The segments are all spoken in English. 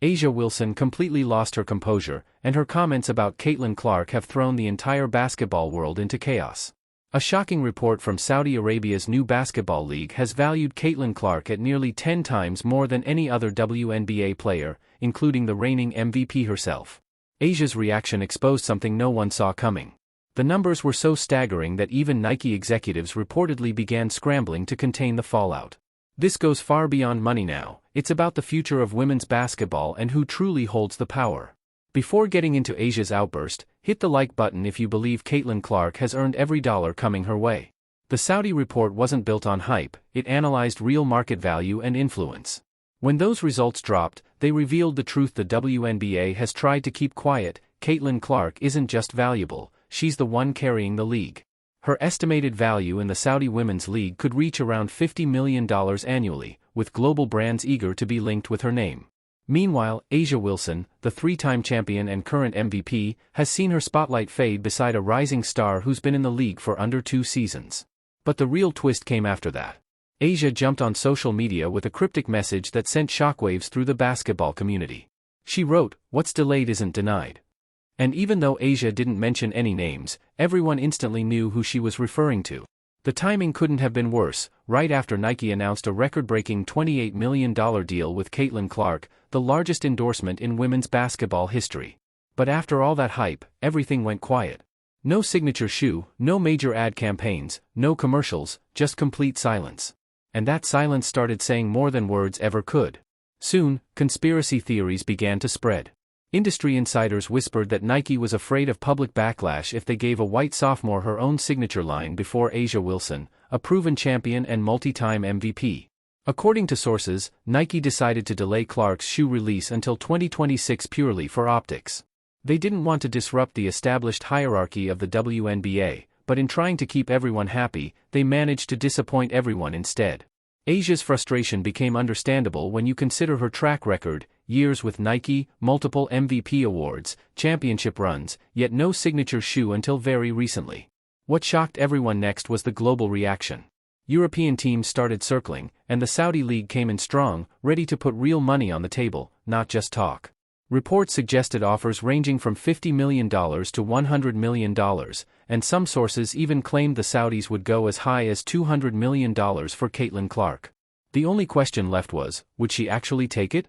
A'ja Wilson completely lost her composure, and her comments about Caitlin Clark have thrown the entire basketball world into chaos. A shocking report from Saudi Arabia's new basketball league has valued Caitlin Clark at nearly 10 times more than any other WNBA player, including the reigning MVP herself. A'ja's reaction exposed something no one saw coming. The numbers were so staggering that even Nike executives reportedly began scrambling to contain the fallout. This goes far beyond money now. It's about the future of women's basketball and who truly holds the power. Before getting into A'ja's outburst, hit the like button if you believe Caitlin Clark has earned every dollar coming her way. The Saudi report wasn't built on hype, it analyzed real market value and influence. When those results dropped, they revealed the truth the WNBA has tried to keep quiet. Caitlin Clark isn't just valuable, she's the one carrying the league. Her estimated value in the Saudi Women's League could reach around $50 million annually, with global brands eager to be linked with her name. Meanwhile, A'ja Wilson, the three-time champion and current MVP, has seen her spotlight fade beside a rising star who's been in the league for under 2 seasons. But the real twist came after that. A'ja jumped on social media with a cryptic message that sent shockwaves through the basketball community. She wrote, "What's delayed isn't denied." And even though A'ja didn't mention any names, everyone instantly knew who she was referring to. The timing couldn't have been worse, right after Nike announced a record-breaking $28 million deal with Caitlin Clark, the largest endorsement in women's basketball history. But after all that hype, everything went quiet. No signature shoe, no major ad campaigns, no commercials, just complete silence. And that silence started saying more than words ever could. Soon, conspiracy theories began to spread. Industry insiders whispered that Nike was afraid of public backlash if they gave a white sophomore her own signature line before A'ja Wilson, a proven champion and multi-time MVP. According to sources, Nike decided to delay Clark's shoe release until 2026 purely for optics. They didn't want to disrupt the established hierarchy of the WNBA, but in trying to keep everyone happy, they managed to disappoint everyone instead. A'ja's frustration became understandable when you consider her track record: years with Nike, multiple MVP awards, championship runs, yet no signature shoe until very recently. What shocked everyone next was the global reaction. European teams started circling, and the Saudi league came in strong, ready to put real money on the table, not just talk. Reports suggested offers ranging from $50 million to $100 million, and some sources even claimed the Saudis would go as high as $200 million for Caitlin Clark. The only question left was, would she actually take it?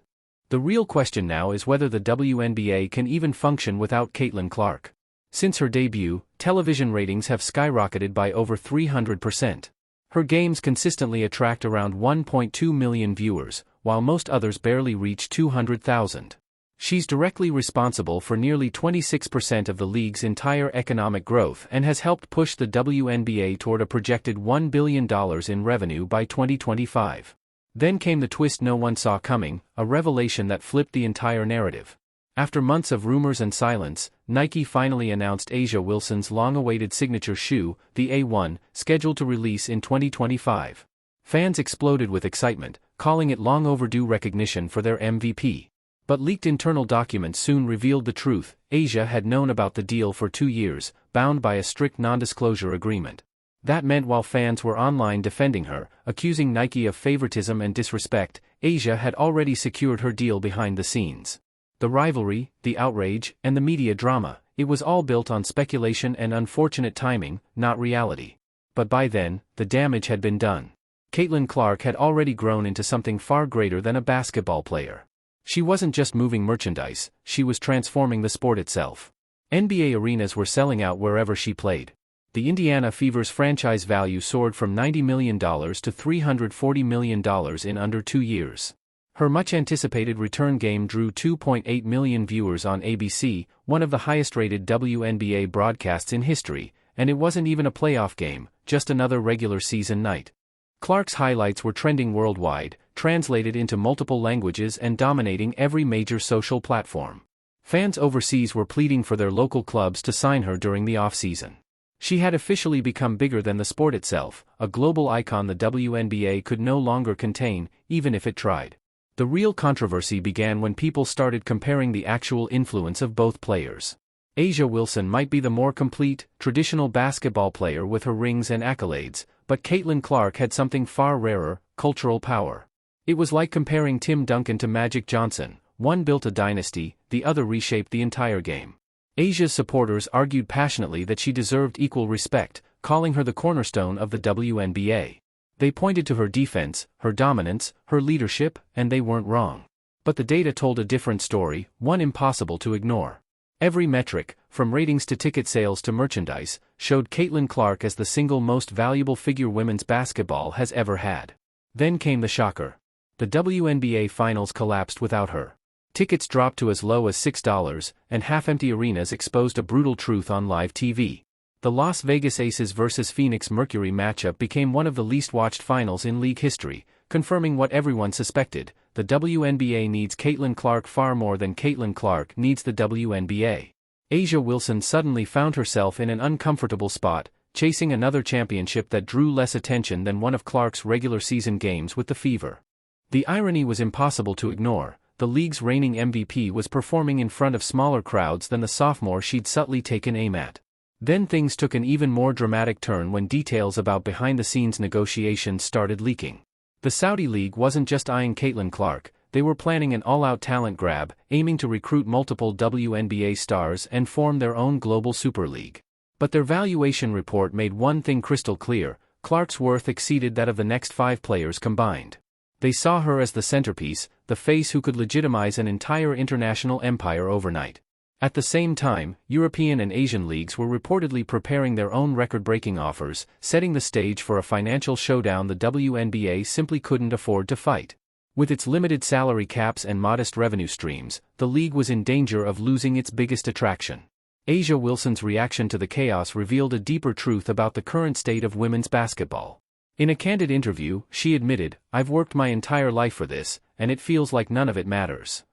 The real question now is whether the WNBA can even function without Caitlin Clark. Since her debut, television ratings have skyrocketed by over 300%. Her games consistently attract around 1.2 million viewers, while most others barely reach 200,000. She's directly responsible for nearly 26% of the league's entire economic growth and has helped push the WNBA toward a projected $1 billion in revenue by 2025. Then came the twist no one saw coming, a revelation that flipped the entire narrative. After months of rumors and silence, Nike finally announced A'ja Wilson's long-awaited signature shoe, the A1, scheduled to release in 2025. Fans exploded with excitement, calling it long overdue recognition for their MVP. But leaked internal documents soon revealed the truth. A'ja had known about the deal for 2 years, bound by a strict non-disclosure agreement. That meant while fans were online defending her, accusing Nike of favoritism and disrespect, A'ja had already secured her deal behind the scenes. The rivalry, the outrage, and the media drama, it was all built on speculation and unfortunate timing, not reality. But by then, the damage had been done. Caitlin Clark had already grown into something far greater than a basketball player. She wasn't just moving merchandise, she was transforming the sport itself. NBA arenas were selling out wherever she played. The Indiana Fever's franchise value soared from $90 million to $340 million in under 2 years. Her much-anticipated return game drew 2.8 million viewers on ABC, one of the highest-rated WNBA broadcasts in history, and it wasn't even a playoff game, just another regular season night. Clark's highlights were trending worldwide, translated into multiple languages and dominating every major social platform. Fans overseas were pleading for their local clubs to sign her during the off-season. She had officially become bigger than the sport itself, a global icon the WNBA could no longer contain, even if it tried. The real controversy began when people started comparing the actual influence of both players. A'ja Wilson might be the more complete, traditional basketball player with her rings and accolades, but Caitlin Clark had something far rarer: cultural power. It was like comparing Tim Duncan to Magic Johnson. One built a dynasty, the other reshaped the entire game. Asia's supporters argued passionately that she deserved equal respect, calling her the cornerstone of the WNBA. They pointed to her defense, her dominance, her leadership, and they weren't wrong. But the data told a different story, one impossible to ignore. Every metric, from ratings to ticket sales to merchandise, showed Caitlin Clark as the single most valuable figure women's basketball has ever had. Then came the shocker. The WNBA finals collapsed without her. Tickets dropped to as low as $6, and half-empty arenas exposed a brutal truth on live TV. The Las Vegas Aces vs Phoenix Mercury matchup became one of the least-watched finals in league history, confirming what everyone suspected: the WNBA needs Caitlin Clark far more than Caitlin Clark needs the WNBA. A'ja Wilson suddenly found herself in an uncomfortable spot, chasing another championship that drew less attention than one of Clark's regular season games with the Fever. The irony was impossible to ignore. The league's reigning MVP was performing in front of smaller crowds than the sophomore she'd subtly taken aim at. Then things took an even more dramatic turn when details about behind-the-scenes negotiations started leaking. The Saudi League wasn't just eyeing Caitlin Clark, they were planning an all-out talent grab, aiming to recruit multiple WNBA stars and form their own global super league. But their valuation report made one thing crystal clear: Clark's worth exceeded that of the next 5 players combined. They saw her as the centerpiece, the face who could legitimize an entire international empire overnight. At the same time, European and Asian leagues were reportedly preparing their own record-breaking offers, setting the stage for a financial showdown the WNBA simply couldn't afford to fight. With its limited salary caps and modest revenue streams, the league was in danger of losing its biggest attraction. A'ja Wilson's reaction to the chaos revealed a deeper truth about the current state of women's basketball. In a candid interview, she admitted, "I've worked my entire life for this, and it feels like none of it matters."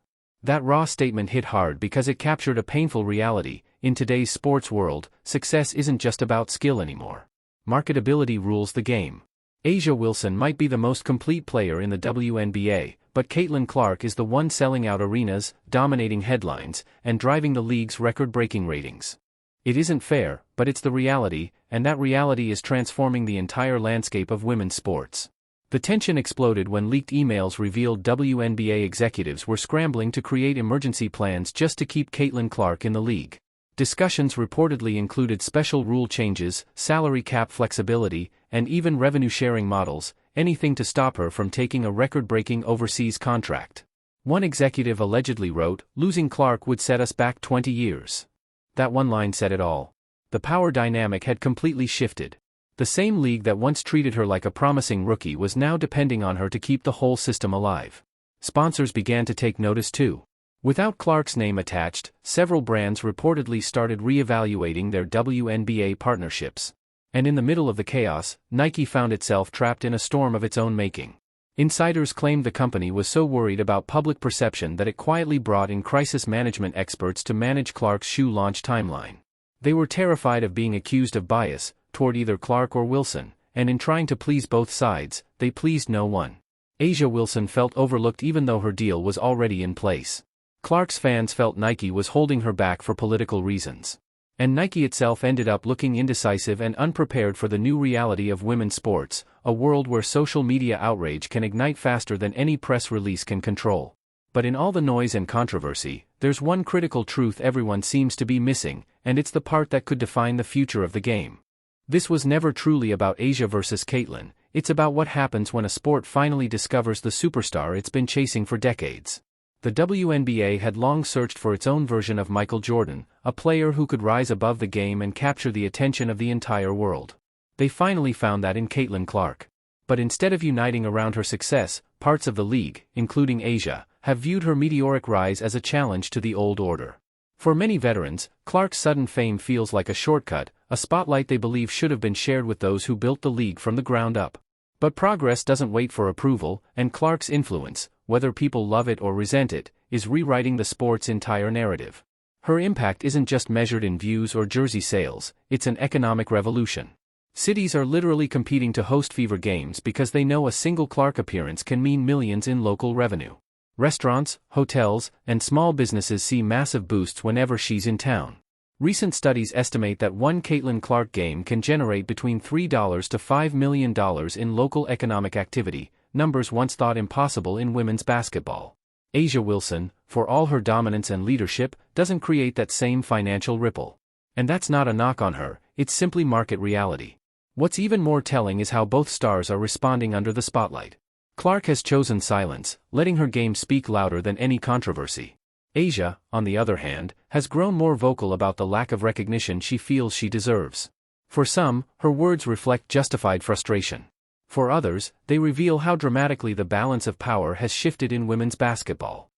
That raw statement hit hard because it captured a painful reality. In today's sports world, success isn't just about skill anymore. Marketability rules the game. A'ja Wilson might be the most complete player in the WNBA, but Caitlin Clark is the one selling out arenas, dominating headlines, and driving the league's record-breaking ratings. It isn't fair, but it's the reality, and that reality is transforming the entire landscape of women's sports. The tension exploded when leaked emails revealed WNBA executives were scrambling to create emergency plans just to keep Caitlin Clark in the league. Discussions reportedly included special rule changes, salary cap flexibility, and even revenue-sharing models, anything to stop her from taking a record-breaking overseas contract. One executive allegedly wrote, "Losing Clark would set us back 20 years. That one line said it all. The power dynamic had completely shifted. The same league that once treated her like a promising rookie was now depending on her to keep the whole system alive. Sponsors began to take notice too. Without Clark's name attached, several brands reportedly started re-evaluating their WNBA partnerships. And in the middle of the chaos, Nike found itself trapped in a storm of its own making. Insiders claimed the company was so worried about public perception that it quietly brought in crisis management experts to manage Clark's shoe launch timeline. They were terrified of being accused of bias toward either Clark or Wilson, and in trying to please both sides, they pleased no one. A'ja Wilson felt overlooked even though her deal was already in place. Clark's fans felt Nike was holding her back for political reasons. And Nike itself ended up looking indecisive and unprepared for the new reality of women's sports, a world where social media outrage can ignite faster than any press release can control. But in all the noise and controversy, there's one critical truth everyone seems to be missing, and it's the part that could define the future of the game. This was never truly about A'ja versus Caitlin. It's about what happens when a sport finally discovers the superstar it's been chasing for decades. The WNBA had long searched for its own version of Michael Jordan, a player who could rise above the game and capture the attention of the entire world. They finally found that in Caitlin Clark. But instead of uniting around her success, parts of the league, including A'ja, have viewed her meteoric rise as a challenge to the old order. For many veterans, Clark's sudden fame feels like a shortcut, a spotlight they believe should have been shared with those who built the league from the ground up. But progress doesn't wait for approval, and Clark's influence, whether people love it or resent it, is rewriting the sport's entire narrative. Her impact isn't just measured in views or jersey sales, it's an economic revolution. Cities are literally competing to host Fever games because they know a single Clark appearance can mean millions in local revenue. Restaurants, hotels, and small businesses see massive boosts whenever she's in town. Recent studies estimate that one Caitlin Clark game can generate between $3 to $5 million in local economic activity, numbers once thought impossible in women's basketball. A'ja Wilson, for all her dominance and leadership, doesn't create that same financial ripple. And that's not a knock on her, it's simply market reality. What's even more telling is how both stars are responding under the spotlight. Clark has chosen silence, letting her game speak louder than any controversy. A'ja, on the other hand, has grown more vocal about the lack of recognition she feels she deserves. For some, her words reflect justified frustration. For others, they reveal how dramatically the balance of power has shifted in women's basketball.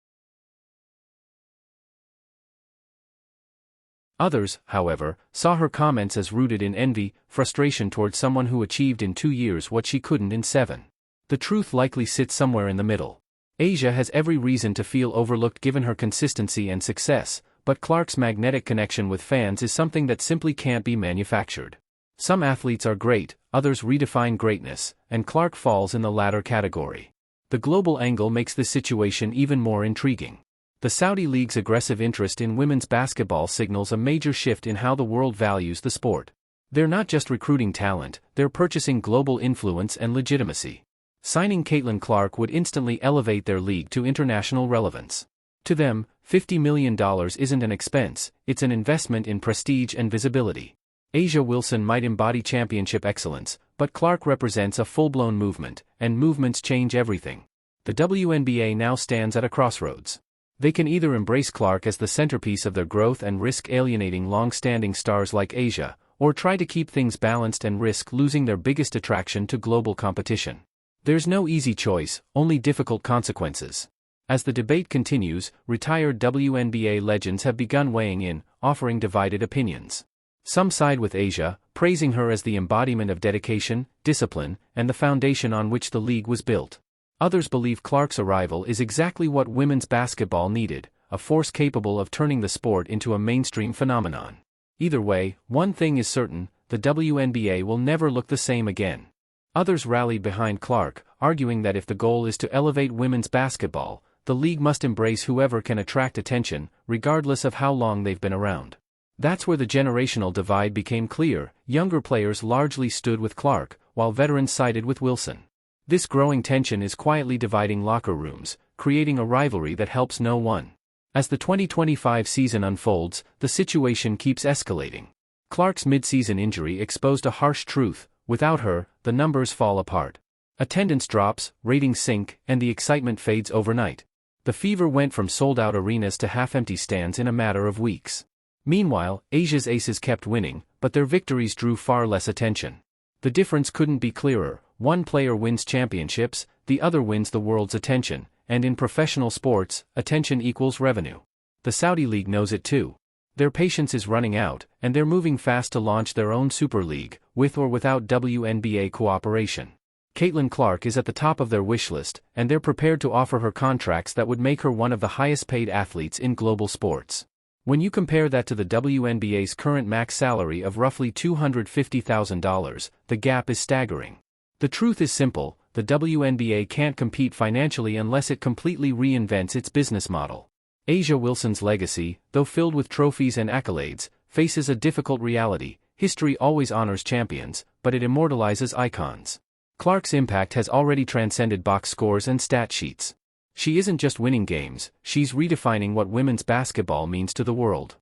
Others, however, saw her comments as rooted in envy, frustration toward someone who achieved in 2 years what she couldn't in 7. The truth likely sits somewhere in the middle. A'ja has every reason to feel overlooked given her consistency and success, but Clark's magnetic connection with fans is something that simply can't be manufactured. Some athletes are great, others redefine greatness, and Clark falls in the latter category. The global angle makes this situation even more intriguing. The Saudi League's aggressive interest in women's basketball signals a major shift in how the world values the sport. They're not just recruiting talent, they're purchasing global influence and legitimacy. Signing Caitlin Clark would instantly elevate their league to international relevance. To them, $50 million isn't an expense, it's an investment in prestige and visibility. A'ja Wilson might embody championship excellence, but Clark represents a full-blown movement, and movements change everything. The WNBA now stands at a crossroads. They can either embrace Clark as the centerpiece of their growth and risk alienating long-standing stars like A'ja, or try to keep things balanced and risk losing their biggest attraction to global competition. There's no easy choice, only difficult consequences. As the debate continues, retired WNBA legends have begun weighing in, offering divided opinions. Some side with A'ja, praising her as the embodiment of dedication, discipline, and the foundation on which the league was built. Others believe Clark's arrival is exactly what women's basketball needed, a force capable of turning the sport into a mainstream phenomenon. Either way, one thing is certain, the WNBA will never look the same again. Others rallied behind Clark, arguing that if the goal is to elevate women's basketball, the league must embrace whoever can attract attention, regardless of how long they've been around. That's where the generational divide became clear. Younger players largely stood with Clark, while veterans sided with Wilson. This growing tension is quietly dividing locker rooms, creating a rivalry that helps no one. As the 2025 season unfolds, the situation keeps escalating. Clark's mid-season injury exposed a harsh truth: without her, the numbers fall apart. Attendance drops, ratings sink, and the excitement fades overnight. The Fever went from sold-out arenas to half-empty stands in a matter of weeks. Meanwhile, Asia's aces kept winning, but their victories drew far less attention. The difference couldn't be clearer: one player wins championships, the other wins the world's attention, and in professional sports, attention equals revenue. The Saudi League knows it too. Their patience is running out, and they're moving fast to launch their own Super League, with or without WNBA cooperation. Caitlin Clark is at the top of their wish list, and they're prepared to offer her contracts that would make her one of the highest-paid athletes in global sports. When you compare that to the WNBA's current max salary of roughly $250,000, the gap is staggering. The truth is simple: the WNBA can't compete financially unless it completely reinvents its business model. A'ja Wilson's legacy, though filled with trophies and accolades, faces a difficult reality. History always honors champions, but it immortalizes icons. Clark's impact has already transcended box scores and stat sheets. She isn't just winning games, she's redefining what women's basketball means to the world.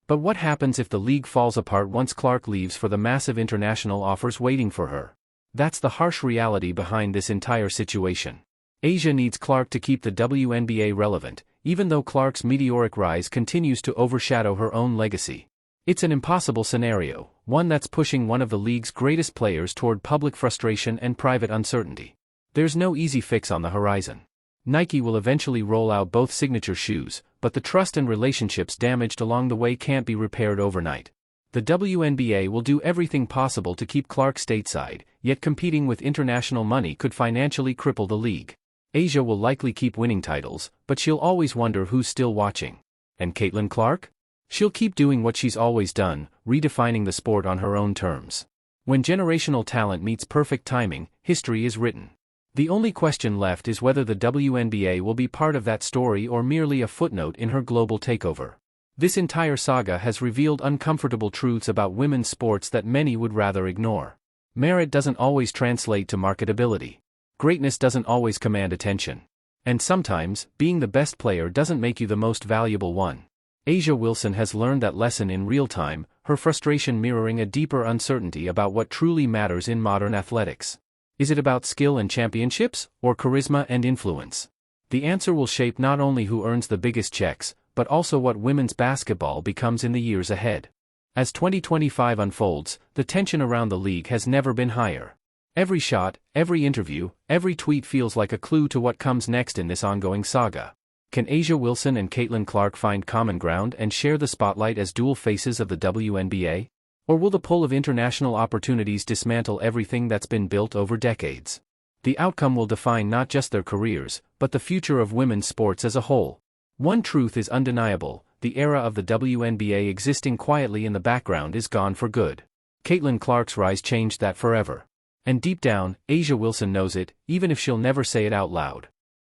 But what happens if the league falls apart once Clark leaves for the massive international offers waiting for her? That's the harsh reality behind this entire situation. A'ja needs Clark to keep the WNBA relevant, even though Clark's meteoric rise continues to overshadow her own legacy. It's an impossible scenario, one that's pushing one of the league's greatest players toward public frustration and private uncertainty. There's no easy fix on the horizon. Nike will eventually roll out both signature shoes, but the trust and relationships damaged along the way can't be repaired overnight. The WNBA will do everything possible to keep Clark stateside, yet competing with international money could financially cripple the league. A'ja will likely keep winning titles, but she'll always wonder who's still watching. And Caitlin Clark? She'll keep doing what she's always done, redefining the sport on her own terms. When generational talent meets perfect timing, history is written. The only question left is whether the WNBA will be part of that story or merely a footnote in her global takeover. This entire saga has revealed uncomfortable truths about women's sports that many would rather ignore. Merit doesn't always translate to marketability. Greatness doesn't always command attention. And sometimes, being the best player doesn't make you the most valuable one. A'ja Wilson has learned that lesson in real time, her frustration mirroring a deeper uncertainty about what truly matters in modern athletics. Is it about skill and championships, or charisma and influence? The answer will shape not only who earns the biggest checks, but also what women's basketball becomes in the years ahead. As 2025 unfolds, the tension around the league has never been higher. Every shot, every interview, every tweet feels like a clue to what comes next in this ongoing saga. Can A'ja Wilson and Caitlin Clark find common ground and share the spotlight as dual faces of the WNBA? Or will the pull of international opportunities dismantle everything that's been built over decades? The outcome will define not just their careers, but the future of women's sports as a whole. One truth is undeniable: the era of the WNBA existing quietly in the background is gone for good. Caitlin Clark's rise changed that forever. And deep down, A'ja Wilson knows it, even if she'll never say it out loud.